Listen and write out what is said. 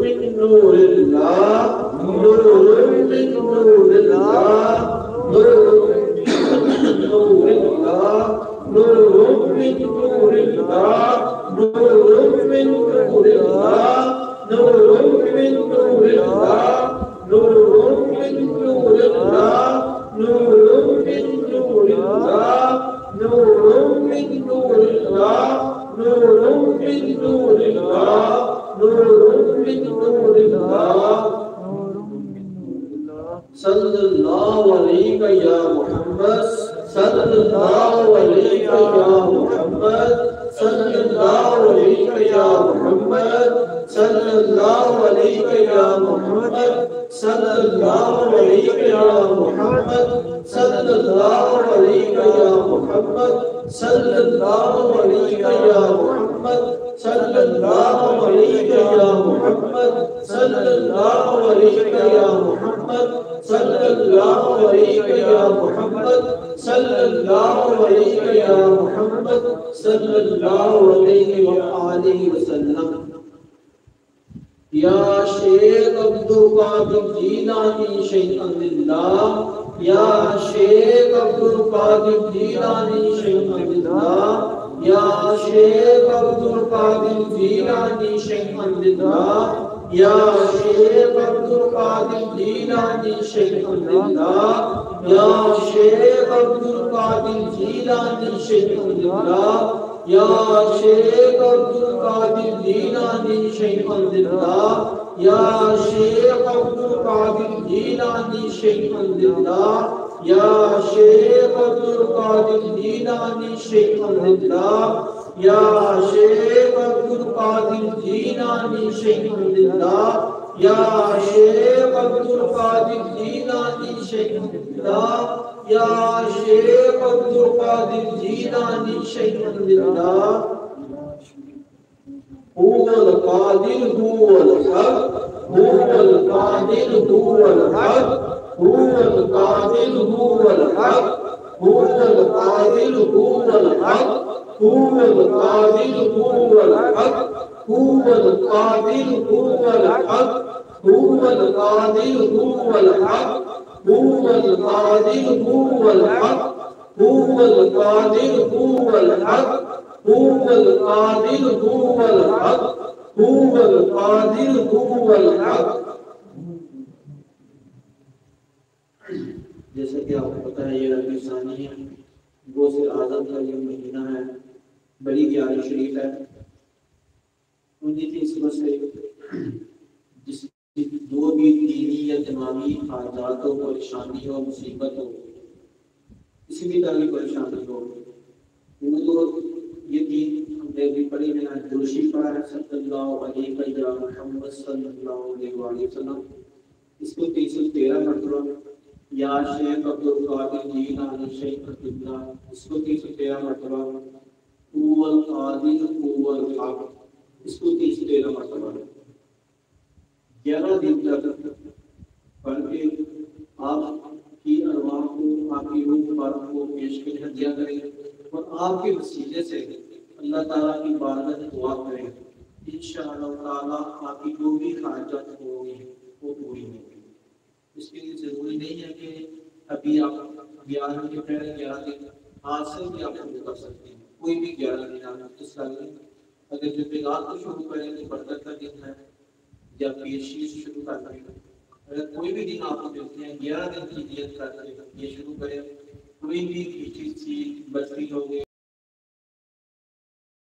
मिन नूरिल्लाह, नूरुम मिन नूरिल्लाह, नूरुम मिन नूरिल्लाह, नूरुम मिन नूरिल्लाह, नूरुम मिन नूरिल्लाह, नूरुम मिन नूरिल्लाह, नूरुम मिन नूरिल्लाह, नूरुम मिन नूरिल्लाह, नूरुम मिन नूरिल्लाह, नूरुम मिन नूरिल्लाह, नूरुम मिन नूरिल्लाह। सल्लल्लाहु अलैहि या मुहम्मद, सल्लल्लाहु अलैहि या मुहम्मद, सल्लल्लाहु अलैहि या मुहम्मद, सल्लल्लाहु अलैहि या मुहम्मद, सल्लल्लाहु अलैहि या मुहम्मद, सल्लल्लाहु अलैहि या मुहम्मद, सल्लल्लाहु अलैहि या मुहम्मद, सल्लल्लाहु अलैहि या मुहम्मद, सल्लल्लाहु अलैहि या मुहम्मद, सल्लल्लाहु अलैहि या मुहम्मद, सल्लल्लाहु अलैहि या मुहम्मद, सल्लल्लाहु अलैहि व आलिहि वसल्लम। या शेख अब्दुल कादिर जीलानी शैखन लिल्लाह, या शेख अब्दुल कादिर जीलानी शैखन लिल्लाह, या शेख अब्दुल कादिर जीलानी शैखन लिल्लाह, या शेख अब्दुल कादिर जीलानी शैखन लिल्लाह, या शेख अब्दुल कादिर जीलानी शैखन लिल्लाह, या शेख अब्दुल कादिर जीलानी शैखन लिल्लाह, या शेख अब्दुल कादिर जीलानी शैखन लिल्लाह, या शेख अब्दुल कादिर जीलानी शैखन लिल्लाह, या शेख अब्दुल कादिर जीलानी शैखन लिल्लाह, या शेख अब्दुल कादिर जीलानी शैखन लिल्लाह, या शेख अब्दुल कादिर जीलानी शैखन लिल्लाह। हुवल कादिर हुवल हक, हुवल कादिर हुवल हक, हुवल कादिर हुवल हक, हुवल कादिर हुवल हक, हुवल कादिर हुवल हक, हुवल कादिर हुवल हक, हुवल कादिर हुवल हक, हुवल कादिर हुवल हक, हुवल कादिर हुवल हक, हुवल कादिर हुवल हक, हुवल कादिर हुवल हक। जैसे कि आपको पता है ये रबी सानी है, गौसे आज़म का ये महीना है, बड़ी प्यारी शरीफ है। 29 से जिस जो भी दीनी या दिमागी हालात हो, परेशानी हो, मुसीबत हो, किसी भी तरह की परेशानी हो, वो तो ये दीन हमने भी पढ़ी है, दुरूशी पढ़ा है सल्लल्लाहु अलैहि वसल्लम। इसको 313 मरतबा या शेख अब्दुल कादिर जीलानी शैखन लिल्लाह, इसको 313 मरतबा हुवल कादिर हुवल हक, इसको 313 मरतबा 11 दिन तक पढ़ के आपकी अरवाह को, आपकी रूह पाक को पेश कर दिया करें और आपके वसीले से अल्लाह ताला की बारगाह में दुआ करें। इंशाअल्लाह ताला आपकी जो भी हाजत होगी वो पूरी होगी। इसके लिए जरूरी नहीं है कि अभी आप 11 के पहले 11 दिन आज से भी आप शुरू कर सकते हैं, कोई भी 11 दिन आप इस कर लें। अगर जो बेगात को शुरू करें तो बरकत का दिन है, या पेशी से शुरू कर लें। अगर कोई भी दिन आपको मिलते हैं 11 दिन की नियत करके ये शुरू करें। कोई भी चीज बर्फी हो गई,